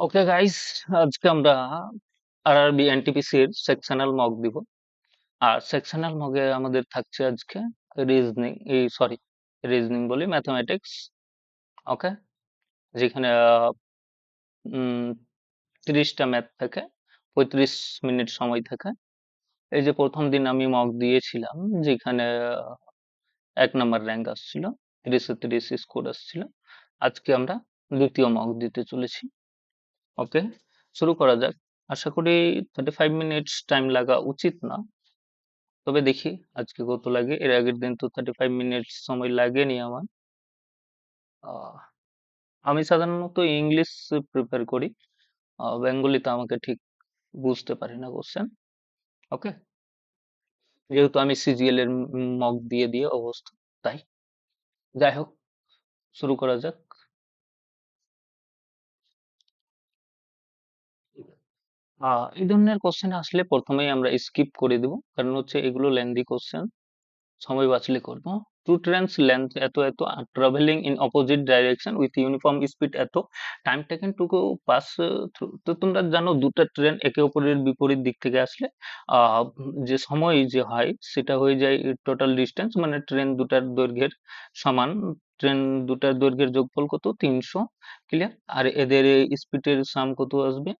Okay guys, আজকে আমরা RRB এনটিপিসির sectional mock দিব। আর সেকশনাল মকে আমাদের থাকছে আজকে রিজনিং, রিজনিং বলি ম্যাথমেটিক্স। ওকে, যেখানে 30টা ম্যাথ থাকে, 35 মিনিট সময় থাকে। এই যে প্রথম দিন আমি মক দিয়েছিলাম, যেখানে 1 নম্বর র্যাঙ্ক আসছিল, 30-30 স্কোর আসছিল। আজকে আমরা দ্বিতীয় মক দিতে চলেছি। ওকে, শুরু করা যাক। আশা করি 35 মিনিটস টাইম লাগা উচিত না, তবে দেখি আজকে কত লাগে। এর আগের দিন তো 35 মিনিটস সময় লাগেনি আমার। আহ, আমি সাধারণত ইংলিশ প্রিপেয়ার করি, বেঙ্গলিতে আমাকে ঠিক বুঝতে পারি না কোশ্চেন। ওকে, যেহেতু আমি সিজিএল এর মক দিয়ে দিয়ে অবস্থা, তাই যাই হোক, শুরু করা যাক। এই ধরনের কোশ্চেন আসলে প্রথমেই আমরা স্কিপ করে দেব, কারণ হচ্ছে এগুলো লেন্দি কোশ্চেন, সময় বাঁচলে করব। টু ট্রেনস লেন্থ এত এত, আর travelling in opposite direction with uniform speed এত, time taken to go pass through. তো তোমরা জানো দুটো ট্রেন একে অপরের বিপরীত দিক থেকে আসলে যে সময় যে হয় সেটা হয়ে যায় টোটাল ডিস্টেন্স, মানে ট্রেন দুটার দৈর্ঘ্যের সমান। ট্রেন দুটার দৈর্ঘ্যের যোগফল কত? 300। ক্লিয়ার? আর এদের স্পিডের সাম কত আসবে?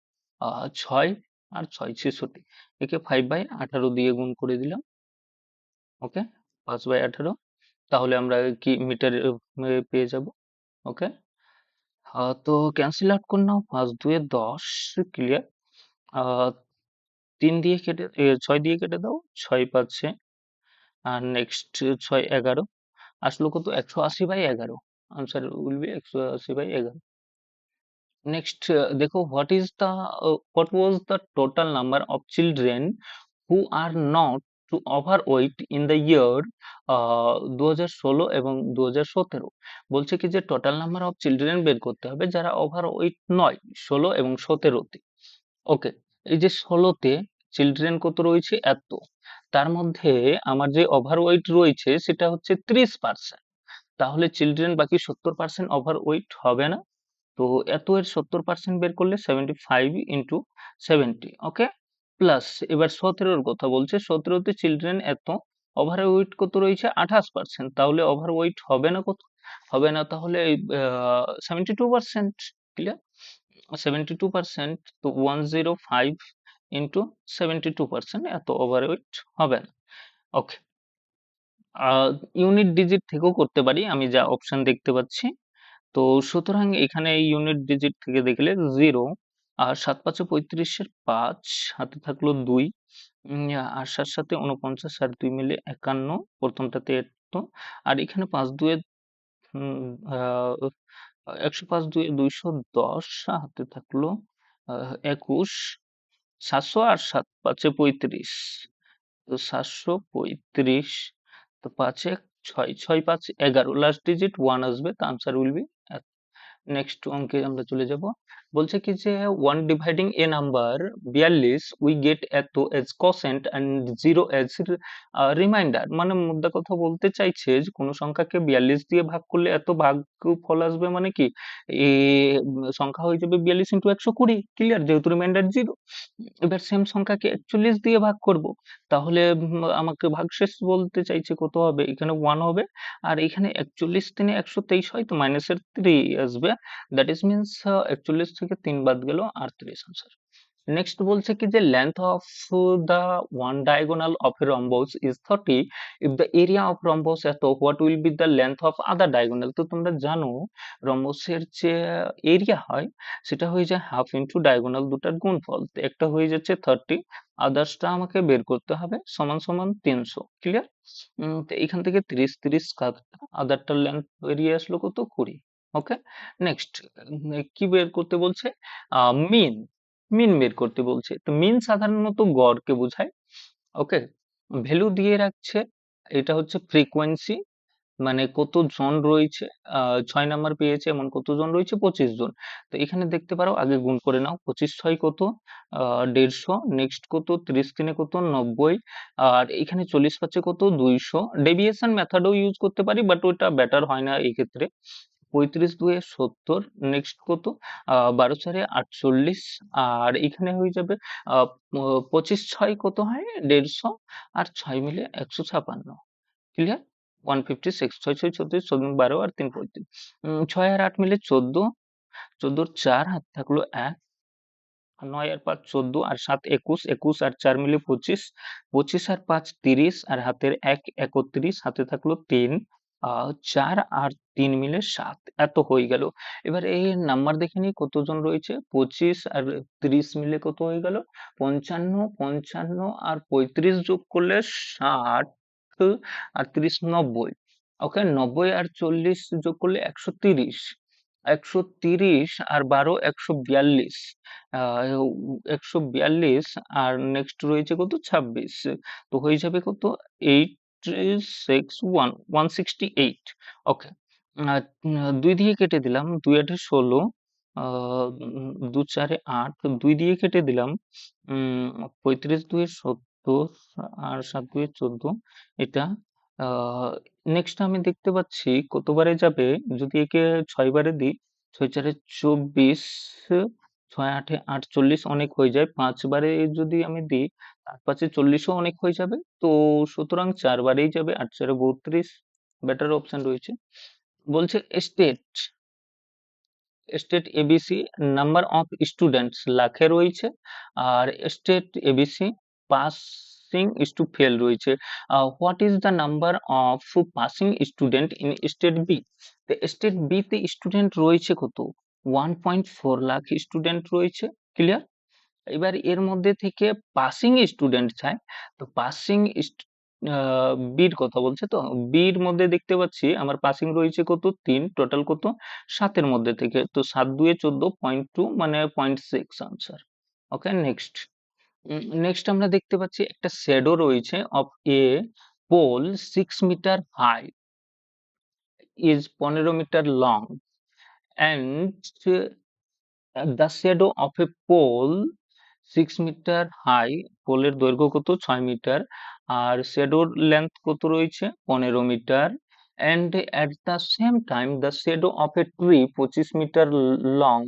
6 আর 6 66। একে 5/18 দিয়ে গুণ করে দিলাম। ওকে, 5/18, তাহলে আমরা কি মিটার পেয়ে যাব। ওকে, তো ক্যান্সেল আউট করে নাও, 5 2 10। ক্লিয়ার? আহ 6 দিয়ে কেটে দাও, 6 5 আর নেক্সট 6 11, আসলো কত? 180/11। Answer will B 180/11। নেক্সট দেখো, what was the total number of children who are not to overweight in the year 2016 এবং 2017। বলছে কি যে টোটাল নাম্বার অফ চিলড্রেন বের করতে হবে যারা ওভারওয়েট নয় 16 এবং 17-তে। ওকে, এই যে 16-তে চিলড্রেন কত রয়েছে? এত। তার মধ্যে আমার যে ওভারওয়েট রয়েছে সেটা হচ্ছে 30%। তাহলে চিলড্রেন বাকি 70% ওভারওয়েট হবে না। তো এত এর 70% বের করলে 75 ইন্টু 70। ওকে, প্লাস এবার 17-র কথা বলছে, 17-তে চিলড্রেন এত, ওভারওয়েট কত রয়েছে? 28%। তাহলে ওভারওয়েট হবে না কত? হবে না, তাহলে 72%। ক্লিয়ার? 72%, তো 105 ইন্টু 72%, এত ওভারওয়েট হবে না। ওকে, ইউনিট ডিজিট থেকেও করতে পারি আমি যা অপশন দেখতে পাচ্ছি। তো সুতরাং এখানে এই ইউনিট ডিজিট থেকে দেখলে 0, আর 7 5 35-এর 5, হাতে থাকলো 2, আর 7 7 49, আর 2 মিলে 51, প্রথমটাতে এত। আর এখানে 5 2 105 2 210, হাতে থাকলো 21, 700, আর 7 5 35, তো 735, তো 5 1 6, 6 5 11, লাস্ট ডিজিট 1 আসবে, তো আনসার উইল বি। নেক্সট অঙ্কে আমরা চলে যাব। বলছে কি যে 1 dividing A number 42 we get এত age quotient and 0 age reminder. মানে মুদ্রা কথা বলতে চাইছে যে কোনো সংখ্যাকে 42 দিয়ে ভাগ করলে এত ভাগফল আসবে, মানে কি এ সংখ্যা হয়ে যাবে 42 ইন্টু 120। ক্লিয়ার? যেহেতু রিমাইন্ডার 0। এবার সেম সংখ্যাকে 41 দিয়ে ভাগ করব, তাহলে আমাকে ভাগশেষ বলতে চাইছে কত হবে? এখানে 1 হবে, আর এখানে 41 3 123 হয়, তো মাইনাসের 3 আসবে। দ্যাট ইজ মিনস 41 থেকে 3 বাদ গেল, আর 30 আনসার। নেক্সট বলছে কি যে length of the one diagonal of a rhombus is 30, if the area of rhombus এত, what will be the length of other diagonal? তো তোমরা জানো রম্বসের যে এরিয়া হয় সেটা হয়ে যায় হাফ ইন্টু ডায়াগোনাল দুটার গুণফল। তো একটা হয়ে যাচ্ছে 30, আদার্সটা আমাকে বের করতে হবে, সমান সমান 300। ক্লিয়ার? তো এখান থেকে 30 30 কাট, আদারটার লেন্থ বেরিয়ে আসলো কত? 20। ওকে, নেক্সট কি বের করতে বলছে? মিন। মিন বের করতে বলছে। তো মিন সাধারণত গড়কে বোঝায়। ওকে, ভ্যালু দিয়ে রাখছে, এটা হচ্ছে ফ্রিকোয়েন্সি, মানে কতজন রয়েছে। 6 নাম্বার পেয়েছে, এমন কতজন রয়েছে? 25 জন। তো এখানে দেখতে পারো, আগে গুণ করে নাও, 25 6 কত? 150। নেক্সট কত? 30 3 কত? 90। আর এখানে 40 5 কত? 200। ডেভিয়েশন মেথডও ইউজ করতে পারি, বাট ওটা বেটার হয় না এই ক্ষেত্রে। 35 দুয়ে 70, নেক্সট কত 12 চারে 48, আর এখানে হয়ে যাবে 25 ছয় কত হয় 150, আর 6 মিলে 156। ক্লিয়ার? 156, 6 6 36, 14 12 আর 3 35। 6 আর 8 মিলে 14, 14 4 হাতে থাকলো 1, 9 আর 5 14, আর 7 21, 21 আর 4 মিলে 25, 25 আর 5 30, আর হাতের 1 31, হাতে থাকলো 3, 4 আর 3 মিলে 7। এত হয়ে গেল। এবার এই নাম্বার দেখে নিই কতজন রয়েছে। 25 আর 30 মিলে কত হয়ে গেল 55, 55 আর 35 যোগ করলে 60, আর 30 90। ওকে, 90 আর 40 যোগ করলে 130, 130 আর 12 142, 142, আর নেক্সট রয়েছে কত 26। তো হয়ে যাবে কত 168। ওকে, 2 দিয়ে কেটে দিলাম, 2 8 16, 2 4 8, 2 দিয়ে কেটে দিলাম, 35 2 70, আর 7 2 14। এটা নেক্সট আমি দেখতে পাচ্ছি কতবারে যাবে, যদি একে 6 বারে দিই, 6 4 24, 6 8 48 অনেক হয়ে যায়। 5 বারে যদি আমি দিই, 8 5 40ও অনেক হয়ে যাবে। তো সুতরাং 4 বারেই যাবে, 8 4 32, বেটার অপশন রয়েছে। বলছে state, state ABC number of students লাখে রয়েছে, আর state ABC passing is to fail রয়েছে। What is the number of passing student in state B? State B তে স্টুডেন্ট রয়েছে কত 1.4 লাখ স্টুডেন্ট রয়েছে। ক্লিয়ার? এবার এর মধ্যে থেকে পাসিং স্টুডেন্ট চাই, তো পাসিং বির কথা বলছে, তো বির মধ্যে দেখতে পাচ্ছি আমার পাসিং রয়েছে কত 3, টোটাল কত 7 এর মধ্যে থেকে, তো 7 2 14, 0.2 মানে 0.6 আনসার। ওকে, নেক্সট। নেক্সট আমরা দেখতে পাচ্ছি একটা শ্যাডো রয়েছে of a pole 6 metre high is 15 metre long, and the shadow of a pole 6 metre high, পোলের দৈর্ঘ্য কত 6 মিটার, আর শ্যাডোর লেন্থ কত রয়েছে 15 metre, and at the same time the shadow of a tree 25 metre long,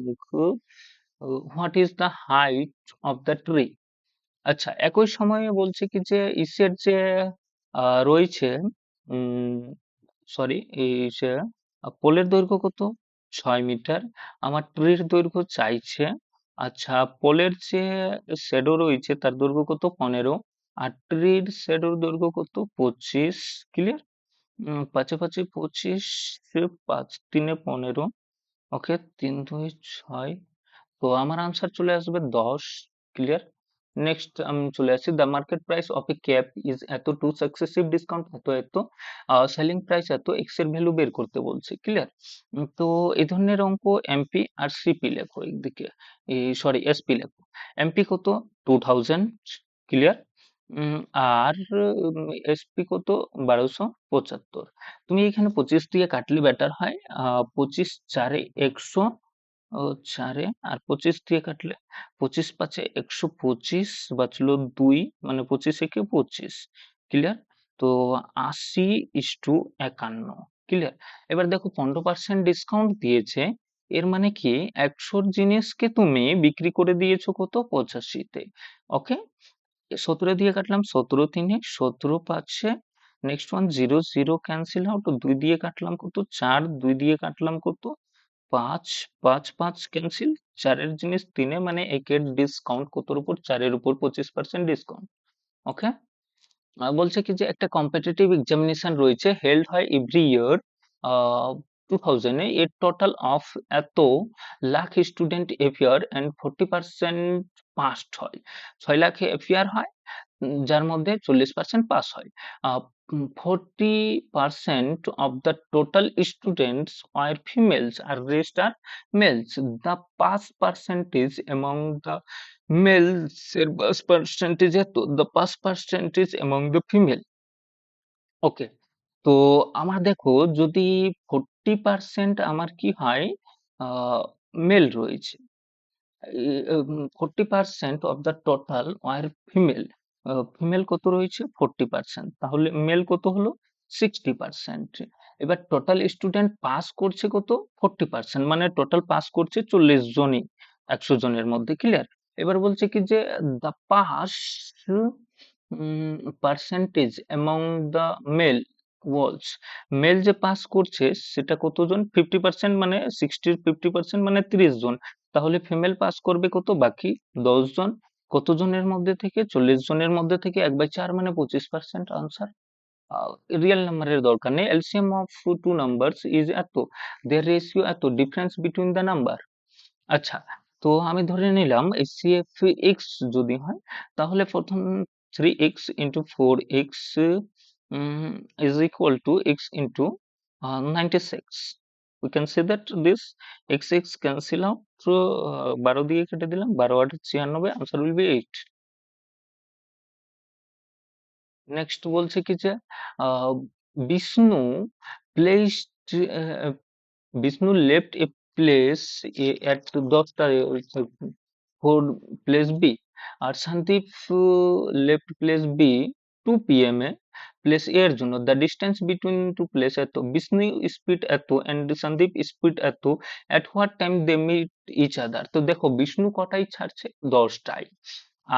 what is the height of the tree? আচ্ছা, একই সময়ে বলছে কি যে ইসের যে রয়েছে, সরি, এই সে পোলের দৈর্ঘ্য কত 6 মিটার, আমার ট্রির দৈর্ঘ্য চাইছে। আচ্ছা, পোলের যে শ্যাডো রয়েছে তার দৈর্ঘ্য কত 15, আর ট্রির শ্যাডোর দৈর্ঘ্য কত 25। ক্লিয়ার? 5 এ 5 25, 5 3 15, ওকে, 3 2 6, তো আমার আনসার চলে আসবে 10। ক্লিয়ার? নেক্সট আমি চলে আসছি, the market price of A cap is এত, টু সাকসেসিভ ডিসকাউন্ট এত এত, সেলিং প্রাইস এত, এক্স এর ভ্যালু বের করতে বলছে। ক্লিয়ার? তো এই ধরনের অঙ্ক এমপি আর সিপি লেখো একদিকে, সরি এসপি লেখো। এমপি কত 2000। ক্লিয়ার? আর এসপি কত 1275। তুমি এখানে 25 দিয়ে কাটলে বেটার হয়। 25 4 100, ও 4 আর 25 দিয়ে কাটলে 25 5 125, বাঁচলো 2, মানে 25 একে 25। ক্লিয়ার? তো 80:51। ক্লিয়ার? এবার দেখো 15% ডিসকাউন্ট দিয়েছে, এর মানে কি 100 জিনিসকে তুমি বিক্রি করে দিয়েছো কত 85 তে। ওকে, 17 দিয়ে কাটলাম, 17 3 17 5, নেক্সট ওয়ান 0 0 ক্যান্সেল আউট, 2 দিয়ে কাটলাম কত 4, 2 দিয়ে কাটলাম কত 5, 5 5 ক্যান্সেল, 4 এর জিনিস 3 এ, মানে একের ডিসকাউন্ট কতর উপর 4 এর উপর 25% ডিসকাউন্ট। ওকে, বলছে কি যে একটা কম্পিটিটিভ এক্সামিনেশন রয়েছে, হেল্ড হয় এভরি ইয়ার 2000 এ, এর টোটাল অফ এত lakh student appear and 40% passed হয়। 6 লাখ এপিয়ার হয়, যার মধ্যে 40% পাস হয়। 40% of the total students are females R rest are males. The pass percentage among the males এর pass percentage এত, the pass percentage among the female. ওকে, তো আমার দেখো যদি 40% আমার কি হয় মেল রয়েছে, 40% অফ দ্য টোটাল আর ফিমেল, ফিমেল কত রয়েছে 40%, তাহলে মেল কত হলো 60%। এবার টোটাল স্টুডেন্ট পাস করছে কত? 40%, মানে টোটাল পাস করছে 40 জনই 100 জনের মধ্যে। ক্লিয়ার? এবার বলছে কি যে the pass percentage among the male walls, male যে পাস করছে সেটা কতজন? 50%, মানে 60 এর 50% মানে 30 জন। তাহলে ফিমেল পাস করবে কত? বাকি 10 জন। কতজনের মধ্যে থেকে? 40 জনের মধ্যে থেকে 1/4, মানে 25%। আনসার। রিয়েল নাম্বারের দরকার নেই, LCM of two numbers is এত, দেয়ার রেশিও এত, ডিফারেন্স বিটুইন দ্য নাম্বার। আচ্ছা, তো আমি ধরে নিলাম এই সিএফ এক্স যদি হয়, তাহলে প্রথম 3x into 4x is equal to x into 96. We can say that this x cancel out, so 12 দিয়ে কেটে দিলাম, 12 8 96, answer will be 8. নেক্সট বলছে কি যে ah, Vishnu placed Vishnu left a place at 10টা ফোর প্লেস বি, আর Sandeep left place B 2 PM a place A এর জন্য। The distance between two place এত, বিষ্ণু স্পিড এত এন্ড সন্দীপ স্পিড এত, at what time they meet each other. তো দেখো বিষ্ণু কটাই ছাড়ছে? 10টায়।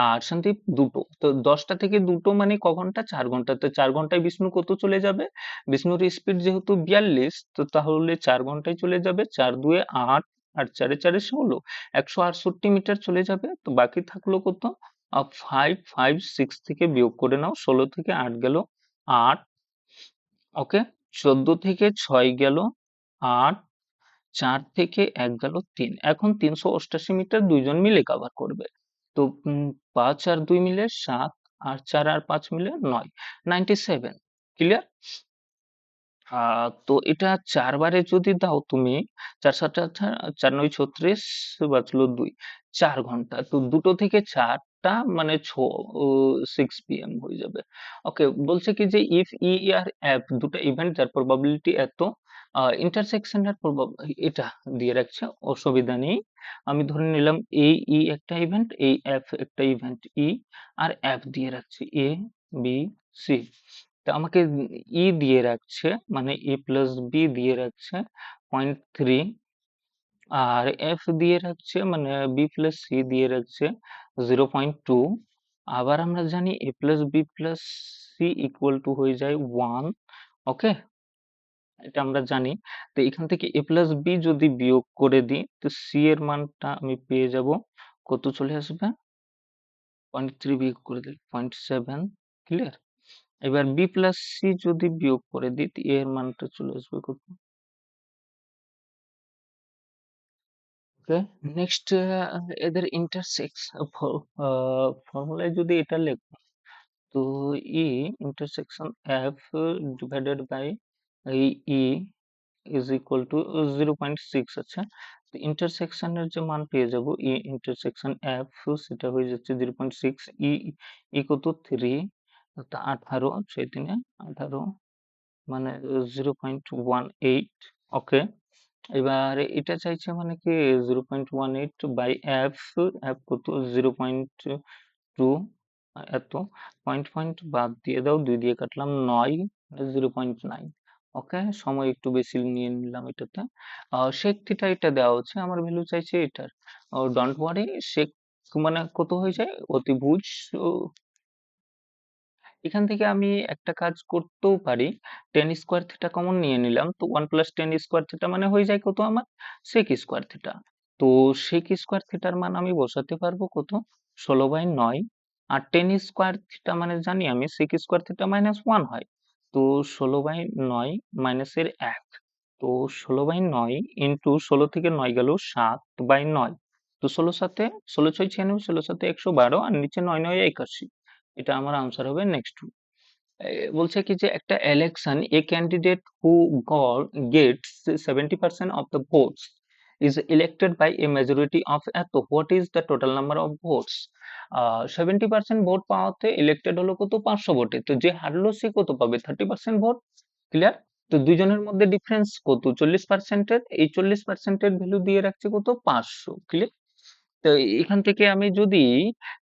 আর সন্দীপ দুটো। তো 10টা থেকে দুটো মানে ক ঘন্টা? 4 ঘন্টা। তো 4 ঘন্টায় বিষ্ণু কত চলে যাবে? বিষ্ণুর স্পিড যেহেতু 42, তো তাহলে 4 ঘন্টায় চলে যাবে। 4 2 8, আর 4 4 16, 168 মিটার চলে যাবে। তো বাকি থাকলো কত? 5 থেকে বিয়োগ করে নাও। 16 থেকে 8 গেল 8, ওকে। 14 থেকে 6 গেল 8, 4 থেকে 1 গেল 3। এখন 388 মিটার দুইজন মিলে কভার করবে। তো 5 আর 2 মিলে 7, আর 4 আর 5 মিলে 9, 97। ক্লিয়ার? তো এটা 4 বারে যদি দাও তুমি, 4 7 4 9 36, বাঁচলো 2, 4 ঘন্টা। তো 2 থেকে 4টা মানে 6 PM হয়ে যাবে। ওকে, বলছে কি যে ইফ ই আর এফ দুটো ইভেন্ট যার প্রবাবিলিটি এত, ইন্টারসেকশন এর এটা দিয়ে রাখছে, অসুবিধা নেই। আমি ধরে নিলাম ই একটা ইভেন্ট, এই এফ একটা ইভেন্ট, ই আর এফ দিয়ে রাখছি, এ বি সি। তো আমাকে দিয়ে রাখছে, মানে প্লাস বি দিয়ে রাখছে 0.3, আর এফ দিয়ে রাখছে, মানে বি প্লাস সি দিয়ে রাখছে 0.2। আবার আমরা জানি A plus B plus C equal to হয়ে যায় 1। ওকে, এটা আমরা জানি। তো এখান থেকে এ প্লাস বি যদি বিয়োগ করে দিই, তো সি এর মানটা আমি পেয়ে যাব, কত চলে আসবে? 0.3 বিয়োগ করে দিই 0.7। ক্লিয়ার? এবার বি প্লাস সি যদি বিয়োগ করে দিই, তো এর মানটা চলে আসবে কত? ওকে, নেক্সট এদের ইন্টারসেক্স ফর্মুলায় যদি এটা লেখো, তো ই ইন্টারসেকশন এফ ডিভাইডেড বাই এই ই ইজ ইকুয়াল টু 0.6। আচ্ছা, তো ইন্টারসেকশনের যে মান পেয়ে যাব, ই ইন্টারসেকশন এফ, সেটা হয়ে যাচ্ছে 0.6। ই ই কত? 3, 18, 6 3 18, মানে 0.18। ওকে, এবার এটা চাইছে মানে কি 0.18 বাই এফ, এফ কত? 0.2 এত। পয়েন্ট পয়েন্ট বাদ দিয়ে দাও, 2 দিয়ে কাটলাম 9, 0.9। ওকে, সময় একটু বেশি নিয়ে নিলাম এটাতে। sec থিটা এটা দেওয়া হচ্ছে, আমার ভ্যালু চাইছে এটার। ডোন্ট ওয়ারি, sec মানে কত হয়ে যায়? অতিভুজ। এখান থেকে আমি একটা কাজ করতেও পারি, টেন স্কোয়ার থিটা কমন নিয়ে নিলাম, তো 1 + 10 স্কোয়ার থিটা মানে হয়ে যায় কত আমার? Sec square theta. তো সেক স্কোয়ার থিটার মান আমি বসাতে পারবো কত? 16/9। আর টেন স্কোয়ার থিটা মানে জানি আমি সেক স্কোয়ার থিটা -1 হয়। তো 16/9 মাইনাসের 1, তো 16/9 ইন্টু 16 থেকে 9 গেল 7/9। তো 16 7 16 6 96, 16 7 112, আর নিচে 9 9 81। এটা আমার আনসার হবে। নেক্সট বলছে কি যে একটা election, A candidate who Gates 70% of the votes is elected by a majority of এত, what is the total number of votes? 70% vote পাওয়াতে ইলেক্টেড হলো কত? 500 ভোটে। তো যে হারলো সে কত পাবে? 30% ভোট। ক্লিয়ার? তো দুইজনের মধ্যে ডিফারেন্স কত? 40%-এর। এই 40%-এর ভ্যালু দিয়ে রাখছে কত? 500। ক্লিয়ার? তো এখান থেকে আমি যদি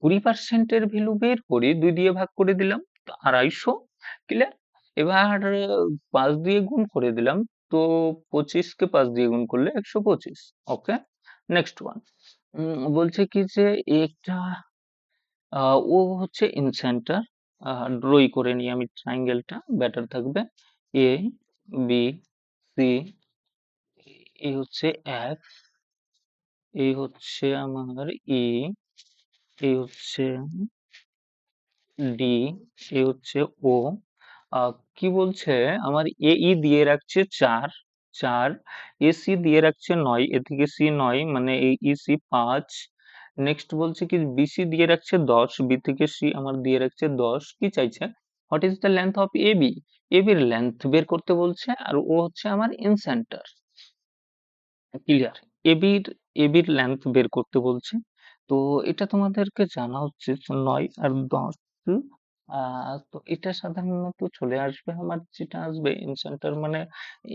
20% এর ভ্যালু বের করি, 2 দিয়ে ভাগ করে দিলাম, তো 250। ক্লিয়ার? এবার ৫ দিয়ে গুণ করে দিলাম। তো ২৫ কে ৫ দিয়ে গুণ করলে ১২৫। ওকে? Next one. বলছে কি যে একটা ও হচ্ছে ইন সেন্টার। ড্রই করে নিই আমি ট্রায়াঙ্গেলটা, বেটার থাকবে। এ, বি, সি, এই হচ্ছে এফ, এই হচ্ছে আমার ই, এই হচ্ছে ডি, এই হচ্ছে ও। কি বলছে আমার এই দিয়ে রাখছে ৪, ৪, এসি দিয়ে রাখছে ৯, এ থেকে সি ৯ মানে এই ইসি ৫। নেক্সট বলছে কি বিসি দিয়ে রাখছে ১০, বি থেকে সি আমার দিয়ে রাখছে ১০। কি চাইছে? What is the length of AB? এবির লেন্থ বের করতে বলছে, আর ও হচ্ছে আমার ইন সেন্টার। ক্লিয়ার? এবির এবির লেন্থ বের করতে বলছে। তো এটা তোমাদেরকে জানা উচিত ৯ আর ১০। তো এটা সাধারণত চলে আসবে, আমার যেটা আসবে ইন সেন্টার মানে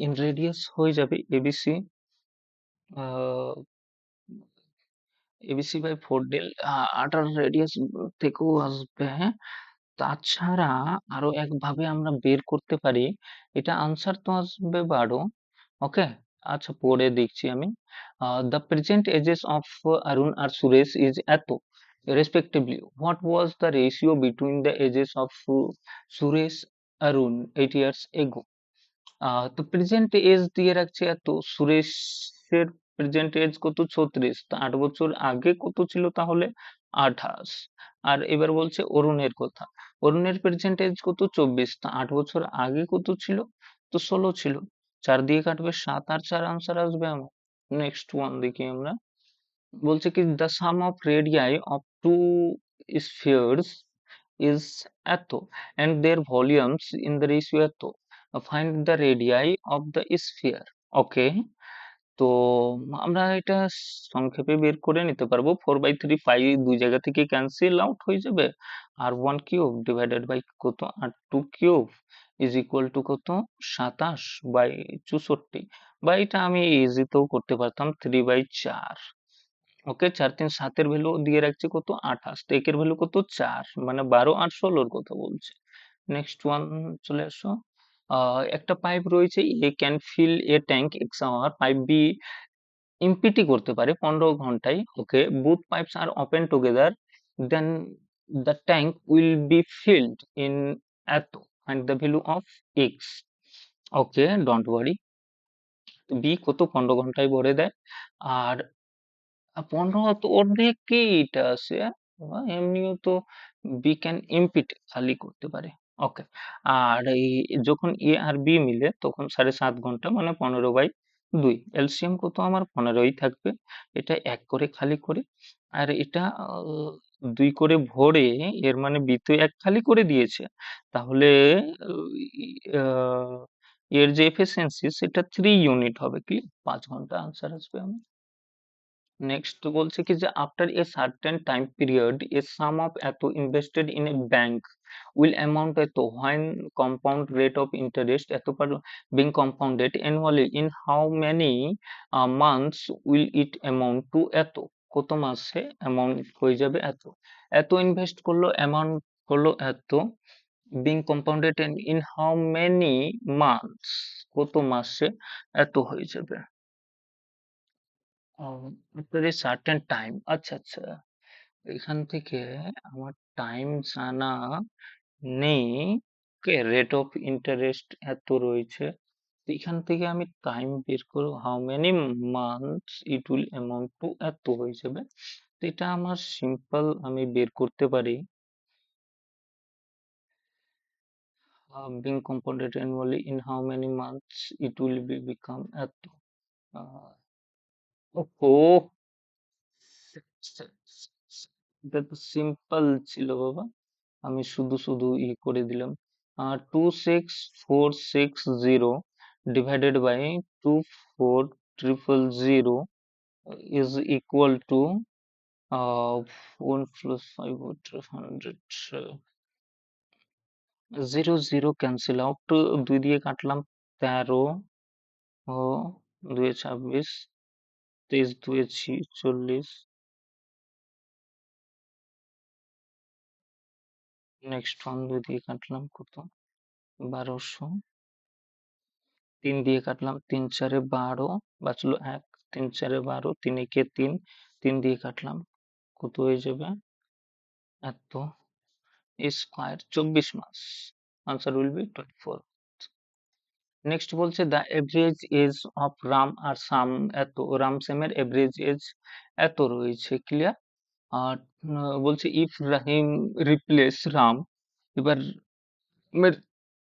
ইন রেডিয়াস হয়ে যাবে এবিসি, এবিসি বাই 4 ডেল, আটার রেডিয়াস থেকেও আসবে। হ্যাঁ, তাছাড়া আরো একভাবে আমরা বের করতে পারি। এটা আনসার তো আসবে ১২। ওকে, আচ্ছা পরে দেখছি আমি। The present ages of Arun আর সুরেশ ইজ এত respectively, what was the ratio between the ages of Suresh Arun 8 years ago? তো প্রেজেন্ট এজ দিয়ে রাখছে এত, সুরেশের প্রেজেন্ট এজ কত? ৩৬। তো ৮ বছর আগে কত ছিল তাহলে? ২৮। আর এবার বলছে অরুণের কথা। অরুণের প্রেজেন্ট এজ কত? ২৪। তা ৮ বছর আগে কত ছিল? তো ১৬ ছিল। ৪ দিয়ে কাটবে ৭ আর ৪ আনসার আসবে আমার। নেক্সট ওয়ান দেখি আমরা। বলছে কি the sum of radii of two spheres is এত and their volumes in the ratio এত, find the radii of the sphere. ওকে, তো আমরা এটা সংক্ষেপে বের করে নিতে পারবো। 4/3 পাই দুই জায়গা থেকে ক্যান্সেল আউট হয়ে যাবে, আর 1 কিউব ডিভাইডেড বাই কত? আর 2 কিউব ইজ ইকুয়াল টু কত? ২৭/৬৪। বা এটা আমি ইজিতেও করতে পারতাম 3/4। ওকে, ৪ ৩ ৭ এর ভ্যালু দিয়ে রাখছি কত? ২৮। তো একের ভ্যালু কত? ৪, মানে ১২ আর ১৬ এর কথা বলছে। নেক্সট ওয়ান চলে আসো। একটা পাইপ রয়েছে, A can fill a tank X hour, pipe B empty করতে পারে ১৫ ঘন্টায়। Okay, both pipes are open together, then the tank will be filled in এত, and the value of x. Okay, don't worry. B কত? ১৫ ঘন্টায় ভরে দেয়। আর ১৫ তো অর্ধেকই এটা আছে। এমনিও তো বি ক্যান এমপিটি খালি করতে পারে। ওকে, আর এই যখন এ আর বি মিলে তখন ৭.৫ ঘন্টা মানে ১৫/২। এলসিএম কত আমার? ১৫ই থাকবে। এটা ১ করে খালি করে, আর এটা ২ করে ভরে, এর মানে বি তো ১ খালি করে দিয়েছে। তাহলে আ এর যে এফিসিয়েন্সি সেটা ৩ ইউনিট হবে। কি? ৫ ঘন্টা আনসার আসবে আমার। নেক্সট বলছে কি যে after a certain time period a sum of এত invested in a bank will amount এত, when compound rate of interest এত per being compounded annually in how many months will it amount to এত? কত মাসে amount হয়ে যাবে এত? এত ইনভেস্ট করলো, অ্যামাউন্ট করলো এত, being compounded in how many months, কত মাসে এত হয়ে যাবে? আফটার এ সার্টেন টাইম, আচ্ছা আচ্ছা, এখান থেকে আমার টাইম জানা নেই। ওকে, রেট অফ ইন্টারেস্ট এত রয়েছে। তো এখান থেকে আমি টাইম বের করবো, how many months it will amount to এত হয়ে যাবে। তো এটা আমার সিম্পল, আমি বের করতে পারি। Being compounded annually in how many months it will be become এত। ওহো, এটা তো সিম্পল ছিল বাবা, আমি শুধু শুধু করে দিলাম। 26460 divided by 24000 is equal to 1 plus 500, 0 cancel out. 2 দিয়ে কাটলাম 13, ও 2 26, 23 2 46। নেক্সট ওয়ান 2 দিয়ে কাটলাম কত? 1200, 3 দিয়ে কাটলাম, 3 4 12, বাঁচলো 1, 3 4 12, 3 একে 3, 3 দিয়ে কাটলাম, কত হয়ে যাবে? এত স্কোয়ার 24 মাস। Answer will be 24। নেক্সট বলছে the average age of Ram আর সাম এত, রাম শ্যামের এভারেজ এজ এত রয়েছে, ক্লিয়ার। আর বলছে ইফ রাহিম রিপ্লেস রাম, এবার এর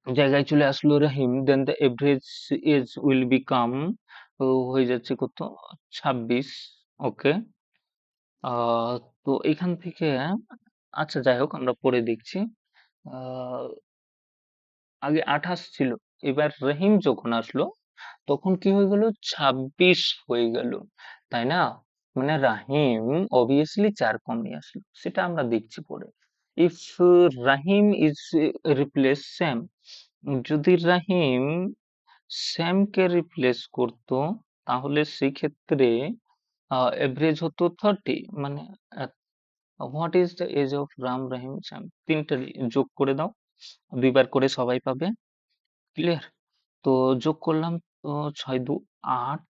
জায়গায় চলে আসলো Rahim, then the average age will become, হয়ে যাচ্ছে কত? 26। ওকে। আহ তো এখান থেকে, আচ্ছা যাই হোক আমরা পরে দেখছি। আহ আগে 28 ছিল, এবার রহিম যখন আসলো তখন কি হয়ে গেল? 26 হয়ে গেল, তাই না? মানে রাহিম অবভিয়াসলি 4 কম নিয়ে আসলো, সেটা আমরা দেখছি পরে। If Rahim is replace Sam, যদি রাহিম স্যামকে রিপ্লেস করতো, তাহলে সেক্ষেত্রে এভারেজ হতো 30, মানে what is the age of Ram Rahim Sam, তিনটা যোগ করে দাও, দুইবার করে সবাই পাবে, ক্লিয়ার। তো যোগ করলাম, তো 6 2 8,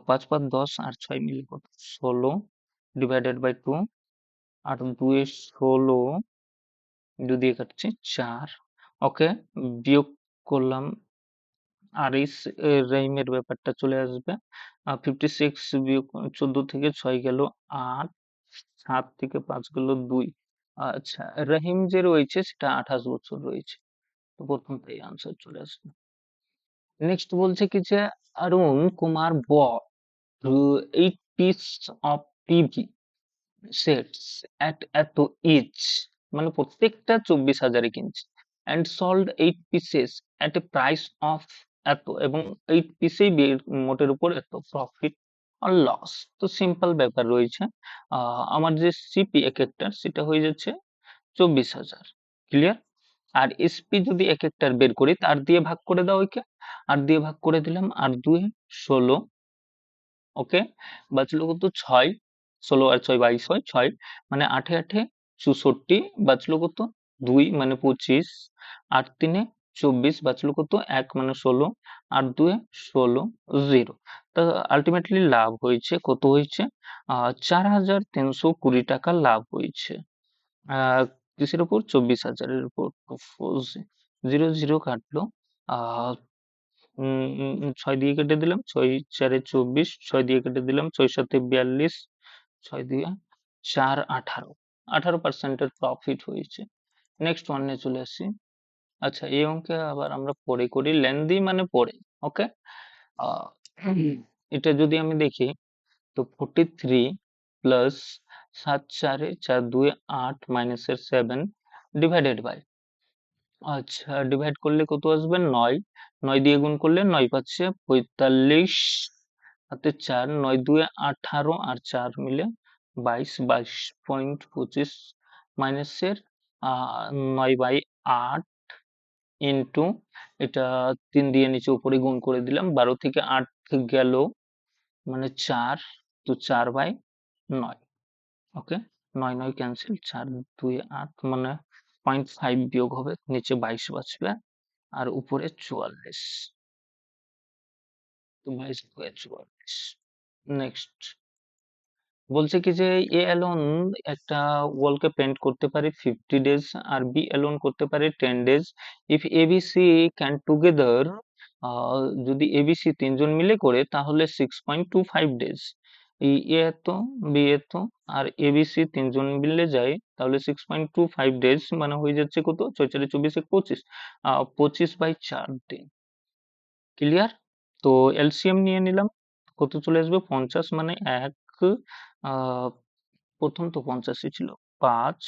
5 5 10, আর 6 মিলে কত? 16 ডিভাইডেড বাই 2, 8 2 16, 2 দিয়ে কাটছি 4। ওকে, বিয়োগ করলাম, আর এই রাইমের ব্যাপারটা চলে আসবে। 56 বিয়োগ 14 থেকে 6 গেল 8, 7 থেকে 5 গেল 2। আচ্ছা, রহিম যে রয়েছে সেটা 28 বছর রয়েছে, তো প্রথমটাই আনসার চলে আসবে। নেক্সট বলছে কি যে Arun Kumar bought 8 piece of TV sets at এত each, মানে প্রত্যেকটা 24,000 কিনছে, and sold 8 pieces at a price of এত, এবং 8 পিসেই মোটের উপর এত প্রফিট আর লস। তো সিম্পল ব্যাপার রয়েছে। আমার যে সিপি এক একটার সেটা হয়ে যাচ্ছে 24,000, ক্লিয়ার। আর এসপি যদি এক একটার বের করি, তার দিয়ে ভাগ করে দাও ওইকে, আর দিয়ে ভাগ করে দিলাম, আর 2 16। ওকে, বাঁচলো কত? 6, 16 আর 6 22 হয় 6, মানে 8 8 64, বাঁচলো কত? 2 মানে 25, 8 3 24, বাঁচলো কত? 1 মানে 16, আর 2 16, 0। তা আলটিমেটলি লাভ হয়েছে কত? হয়েছে 4,320 টাকা লাভ হয়েছে। কিসের উপর? 24,000-এর উপর। 0 0 কাটলো। আহ 6 দিয়ে কেটে দিলাম, 6 4 24, 6 দিয়ে কেটে দিলাম, 6 7 42, 6 দিয়ে 4 18, 18% প্রফিট হয়েছে। নেক্সট ওয়ানে চলে আসি। আচ্ছা, এই অঙ্কে আবার আমরা পরে করি, লেন্দি মানে পরে। ওকে, এটা যদি আমি দেখি, তো 43 প্লাস 7 4 4 2 8 মাইনাসের 7 ডিভাইডেড বাই, আচ্ছা ডিভাইড করলে কত আসবে? 9, 9 দিয়ে গুণ করলে 9 পাচ্ছে 45, হাতে 4, 9 2 18, আর 4 মিলে 22, 22.25 মাইনাসের 9/8 ইন্টু, এটা 3 দিয়ে নিচে উপরে গুণ করে দিলাম, 12 থেকে 8 গেল মানে 4, তো 4/9। ওকে, 9 9 ক্যান্সেল, 4 2 8, মানে 0.5 বিয়োগ হবে, নিচে 22 বাঁচবে, আর উপরে 44, তো 22 2 44। নেক্সট বলছে কি যে এ অ্যালোন একটা ওয়ালকে পেন্ট করতে পারে 50 ডেজ, আর বি অ্যালোন করতে পারে 10 days. If ABC can together, যদি এবিসি তিনজন মিলে করে তাহলে 6.25 ডেজ। এই এ এত, বি এত, আর এবিসি তিনজন মিলে যায় তাহলে 6.25 ডেজ, মানে হয়ে যাচ্ছে কত? 6 4 24 25, 25/4 দিন, ক্লিয়ার। তো এলসিএম নিয়ে নিলাম, কত চলে আসবে? 50, মানে এক, আহ প্রথম তো 50-ই ছিল, 5,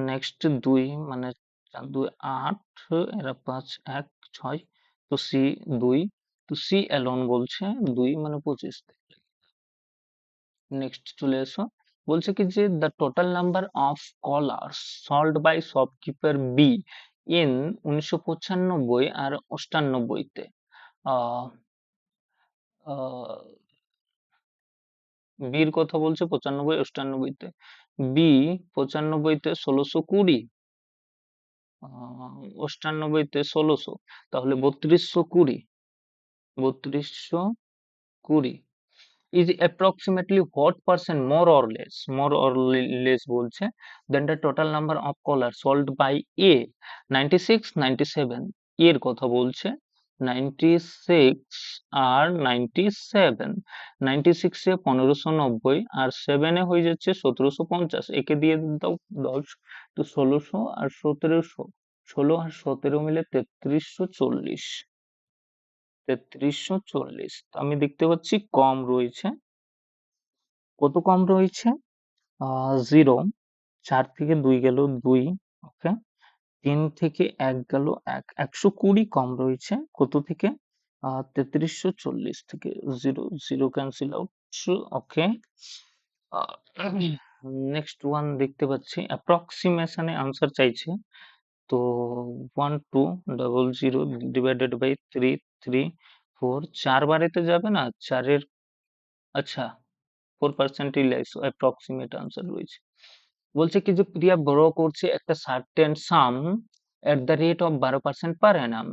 নেক্সট 2, মানে 4 2 8, এরা 5 1 6, তো সি 2, তো সি অ্যালোন বলছে 2 মানে 25। নেক্সট চলে এসো, বলছে কি যে the total number of collars sold by shopkeeper B in 1995 আর 98 তে, আহ বির কথা বলছে 95 98 তে, বি 95 তে 1620, 98 তে 1600, তাহলে 3220, 3220 is approximately what percent more or less বলছে than the total number of collars sold by A? 96, 97 এর কথা বলছে, 96 আর 97, 96 এ 1590 আর 7 এ হয়ে যাচ্ছে 1750, একে দিয়ে দাও 10, তো 1600 আর 1700, 16 আর 17 মিলে 3340, 3340। আমি দেখতে পাচ্ছি কম রয়েছে। কত কম রয়েছে? 0, 4 থেকে 2 গেল 2, ওকে, 3 থেকে 1 গেল 1, 120 কম রয়েছে কত থেকে? 3340 থেকে, 0 0 ক্যান্সেল আউট, ওকে। নেক্সট ওয়ান দেখতে পাচ্ছি অ্যাপ্রক্সিমেশনে আনসার চাইছে, তো 1200 ডিভাইডেড বাই 3, 3, 4, 4 বারেতে যাবে না, 4 এর, আচ্ছা 4% লেস অ্যাপ্রক্সিমেট আনসার রয়েছে। বলছে কি যে প্রিয়া borrow করছে একটা certain some at the rate of 12% per annum.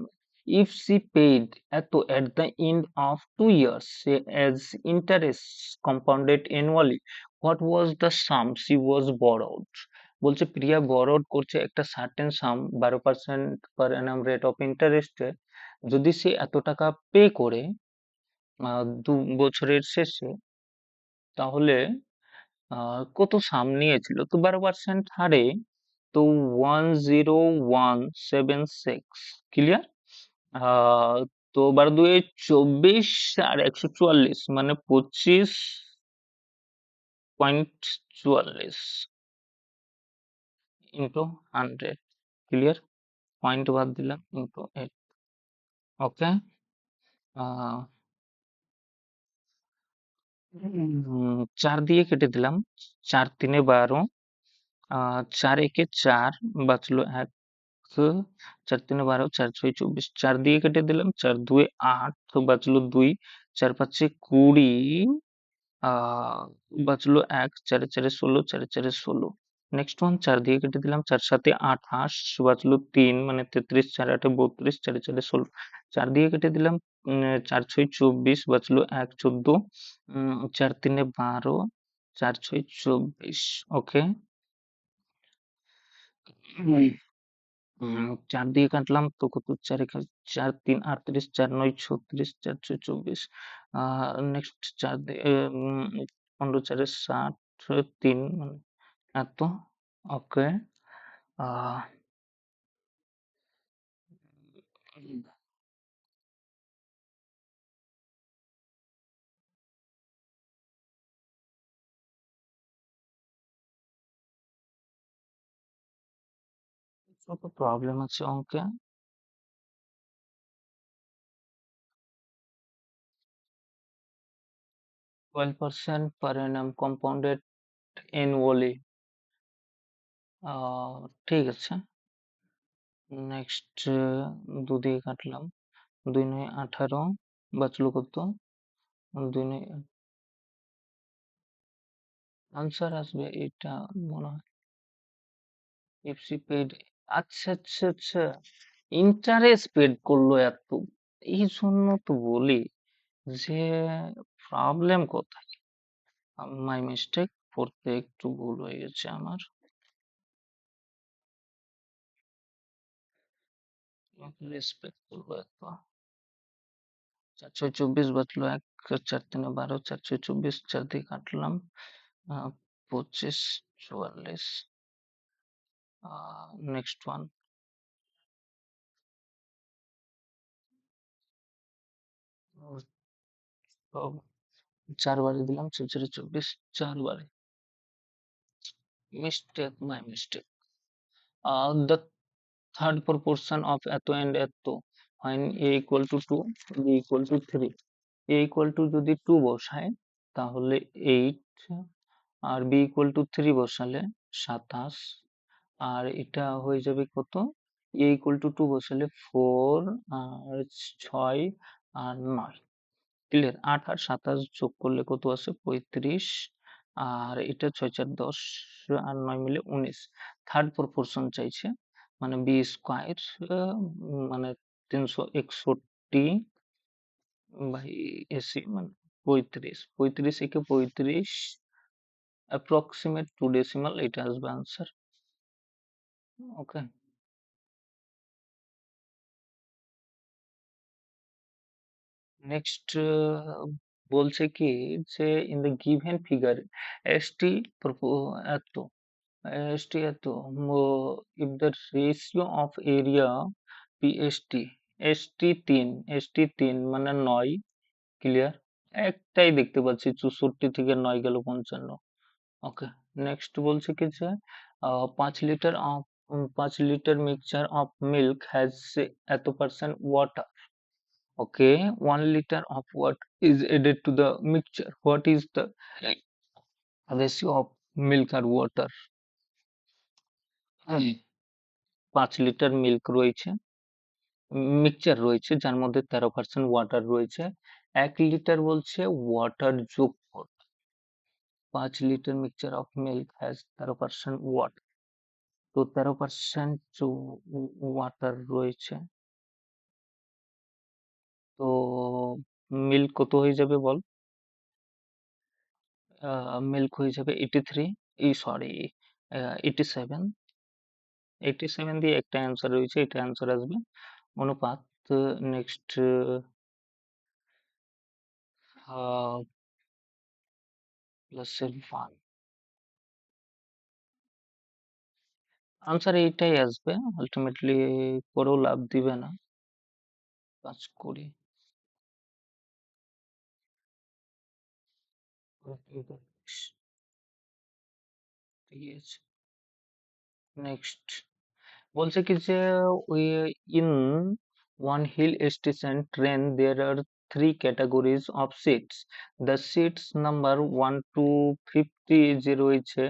If she paid এত at the end of 2 years as interest compounded annually, what was the sum she was borrowed? বলছে প্রিয়া borrowed করছে একটা certain some 12% per annum rate of interest এ, যদি সে এত টাকা pay করে 2 বছরের শেষে, তাহলে কত সাম নিয়েছিল, তো 12% হারে, তো 10176, ক্লিয়ার। তো 12 24 আর 144 মানে 25.44 ইন্টু 100, ক্লিয়ার, পয়েন্ট বাদ দিলাম ইন্টু 8, ওকে। আহ 4 দিয়ে কেটে দিলাম, 4 3 12, 4 1 4, বাঁচলো 1, 4 3 12, 4 6 24, 4 দিয়ে কেটে দিলাম, 4 2 8, তো বাঁচলো 2, 4 5 20, আহ বাঁচলো 1, 4 4 16, 4 4 16। নেক্সট ওয়ান 4 দিয়ে কেটে দিলাম, 4 7 28, বাঁচলো 3 মানে 33, 4 8 32, 4 4 16, 4 দিয়ে কেটে দিলাম, 4 6 24, বাঁচলো 1 14, 4 3 12, 4 6 24, ওকে। 4 দিয়ে কাটলাম তো কত, 4 একে 4 3 38, 4 9 36, 4 6 24, নেক্সট 4 দিয়ে 15 4 60, 3 মানে এত, ওকে। আহ কত প্রবলেম আছে অঙ্কে। 12% per annum compounded annually, ঠিক আছে। নেক্সট 2 দিয়ে কাটলাম, 2 9 18, বাঁচলো কত, 2 9, আনসার আসবে এটা মনে হয় এফসি পেড, আচ্ছা আচ্ছা আচ্ছা, ইন্টারেস্ট পেড করলো এত, এই জন্য তো বলি যে প্রবলেম কোথায়, মাই মিস্টেক, পড়তে একটু ভুল হয়ে গেছে আমার, রেসপেক্ট করবো এত। 4 6 24, বাঁচলো 1, 4 3 12, 4 6 24, 4 দিয়ে কাটলাম, 25 44, নেক্সট ওয়ান, 4 বারে দিলাম, 4 4 24, 4 বারে, mistake, my mistake. The third proportion of এত and এত when a equal to 2, b equal to 3, a equal to যদি 2 বসায় তাহলে 8, আর b equal to 3 বসালে 27, আর এটা হয়ে যাবে কত, a equal to 2 বসালে 4, আর 6 আর 9, ক্লিয়ার। 8 আর 27 যোগ করলে কত আসে, 35, আর এটা 6 4 10 আর 9 মিলে 19, থার্ড প্রপোর্শন চাইছে, মানে বি স্কোয়ার, মানে 361 বাই এসি মানে 35, 35 একে 35 অ্যাপ্রক্সিমেট টু ডেসিমাল, এটা আসবে আনসার। ওকে, নেক্সট বলছে কি যে in the given figure ST এত এসটি এত if the ratio of area PST, ST তিন মানে 9, ক্লিয়ার। একটাই দেখতে পাচ্ছি, 64 থেকে 9 গেল 55। ওকে, নেক্সট বলছে কি যে 5 litre of 5 litre mixture of milk has এত percent water. Okay, 1 liter of water is added to the mixture. What is the ratio of milk আর water? 5 লিটার মিল্ক রয়েছে, মিক্সচার রয়েছে যার মধ্যে 13% ওয়াটার রয়েছে। 1 লিটার বলছে ওয়াটার যোগ করতে। 5 litre mixture of milk has 13% water, তো 13% ওয়াটার রয়েছে, তো মিল্ক কত হয়ে যাবে বল? মিল্ক হয়ে যাবে 83, এই সরি 87। 87 দিয়ে একটা অ্যান্সার রয়েছে, এটা অ্যান্সার আসবে। অনুপাত, নেক্সট প্লাসের 1, আনসার এইটাই আসবে আলটিমেটলি, করেও লাভ দিবে না। কাজ করি, ঠিক আছে। নেক্সট বলছে কি যে ওই in one hill station train there are 3 categories of seats. The seats number 1 to 50 যে রয়েছে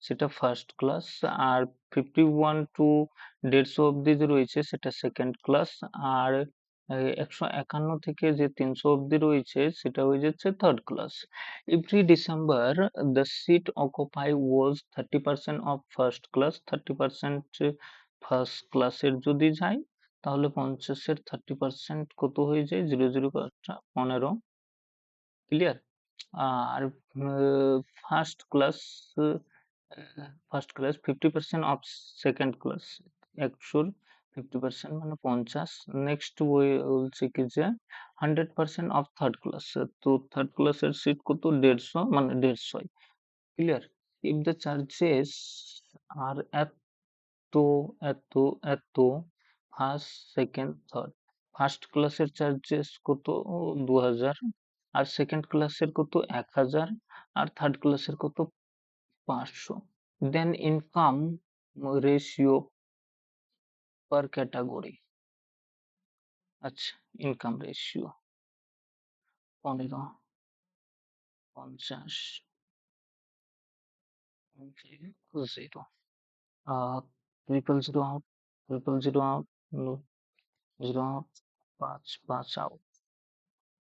সেটা ফার্স্ট ক্লাস, আর 51 to 150 অব্দি যে রয়েছে সেটা সেকেন্ড ক্লাস, আর 151 থেকে যে 300 অব্দি রয়েছে সেটা হয়ে যাচ্ছে third class. Every December the seat occupy was 30% of first class, 30% first ক্লাসের যদি যাই তাহলে 50-এর 30% কত হয়ে যায়? 0 0 15, ক্লিয়ার। আর first class, first class 50% of second class, 100-50% মানে 50। নেক্সট বলছে কি যে 100% অফ থার্ড ক্লাস, তো থার্ড ক্লাসের সিট কত? 150 মানে 150, clear. If the charges are এত এত এত ফার্স্ট সেকেন্ড থার্ড, ফার্স্ট ক্লাসের চার্জেস কত? 2000, আর সেকেন্ড ক্লাসের কত? 1000, আর থার্ড ক্লাসের কত? 500। দেন ইনকাম রেশিও পার ক্যাটাগরি, আচ্ছা income ratio 15, 50, 0, 000 out, 000 out, 0 out, 5 5 out,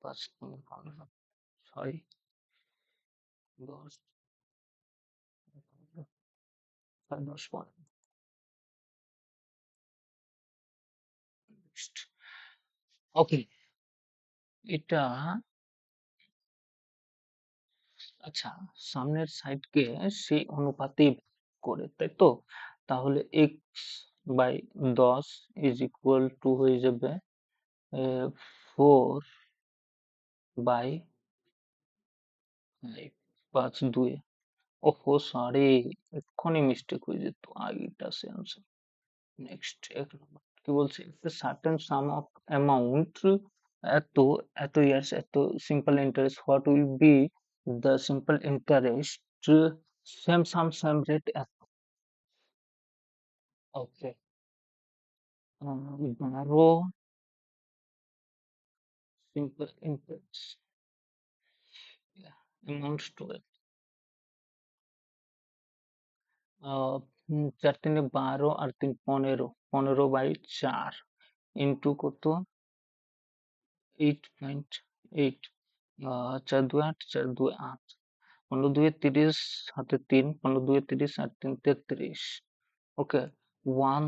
5 3 15, 6 10, 10 15। ওকে, এটা আচ্ছা, সামনের সাইডকে সেই অনুপাতে করে, তাই তো? তাহলে X by 10 is equal to হয়ে যাবে 4 বাই 5, 5 2। ওহো সরি, এক্ষুনি মিস্টেক হয়ে যেত, আগেটা সে আনসার। নেক্সট এক নম্বর কি বলছে? সার্টেন সাম অফ অ্যামাউন্ট এত এত ইয়ার্স এত simple interest, what will be the simple interest same sum same rate এত। Okay, 12 simple interest amounts to 4 3 12 আর 3 15, 15/4 ইন্টু কত? 8.8, 4 2 8, 4 2 8, 15 2 30, হাতে 3, 15 2 30 আর 3 33। ওকে, 1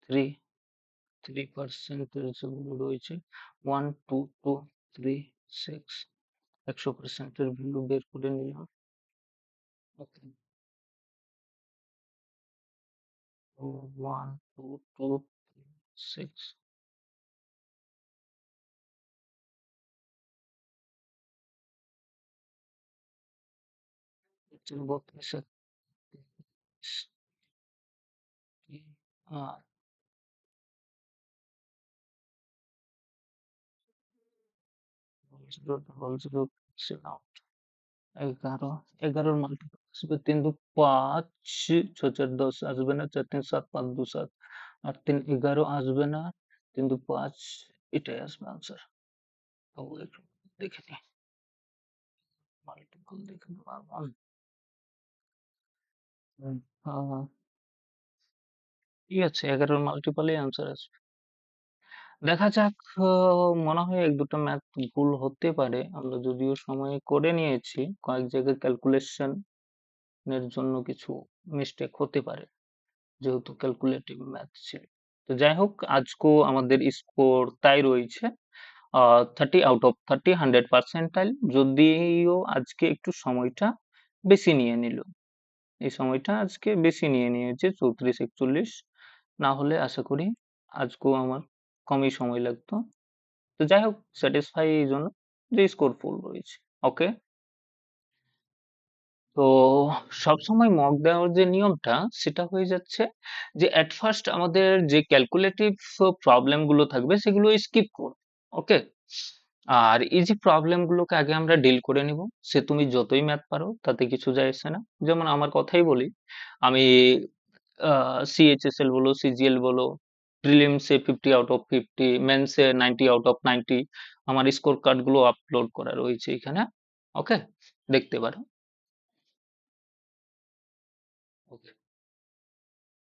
3 3% যেগুলো রয়েছে 1 2 2 3 6 100% এর ভ্যালু বের করে নিলাম। ওকে, 1 2 2 3 6 32 আর 0 ছিল 11 11 মাল্টিপ্লাই আসবে 3 দু 5 6 4 10 আসবে না, 4 3 7 5 2 7 8 3 11 আসবে না, 3 দু 5 এটাই আসবে আনসার। তো একটু দেখে নি, মাল্টিপল দেখে পারলাম। ঠিক আছে, 11 মাল্টিপলই আনসার আসবে। দেখা যাক, মনে হয় এক দুটো ম্যাথ ভুল হতে পারে, আমরা যদিও সময়ে করে নিয়েছি, কয়েক জায়গায় ক্যালকুলেশন এর জন্য কিছু মিস্টেক হতে পারে, যেহেতু ক্যালকুলেটিভ ম্যাথ ছিল। তো যাই হোক, আজকেও আমাদের স্কোর তাই রয়েছে, 30 আউট অফ 30, 100 পার্সেন্টাইল। যদিও আজকে একটু সময়টা বেশি নিয়ে নিল, এই সময়টা আজকে বেশি নিয়ে নিয়েছে, 34 41। না হলে আশা করি আজকেও আমার কমই সময় লাগতো। তো যাই হোক, স্যাটিসফাই এই জন্য যে স্কোর ফুল রয়েছে। ওকে, তো সবসময় মক দেওয়ার যে নিয়মটা, সেটা হয়ে যাচ্ছে যে এট ফার্স্ট আমাদের যে ক্যালকুলেটিভ প্রবলেম গুলো থাকবে সেগুলো স্কিপ করো। ওকে, আর ইজি প্রবলেম গুলোকে আগে আমরা ডিল করে নিব। সে তুমি যতই ম্যাথ পারো তাতে কিছু যায় আসে না। যেমন আমার কথাই বলি, আমি সিএইচএসএল বলো, সিজিএল বলো, প্রিলিমসে 50 আউট অফ 50, মেন্সে 90 আউট অফ 90, আমার স্কোর কার্ড গুলো আপলোড করা রয়েছে এখানে। ওকে, দেখতে পারো। ওকে।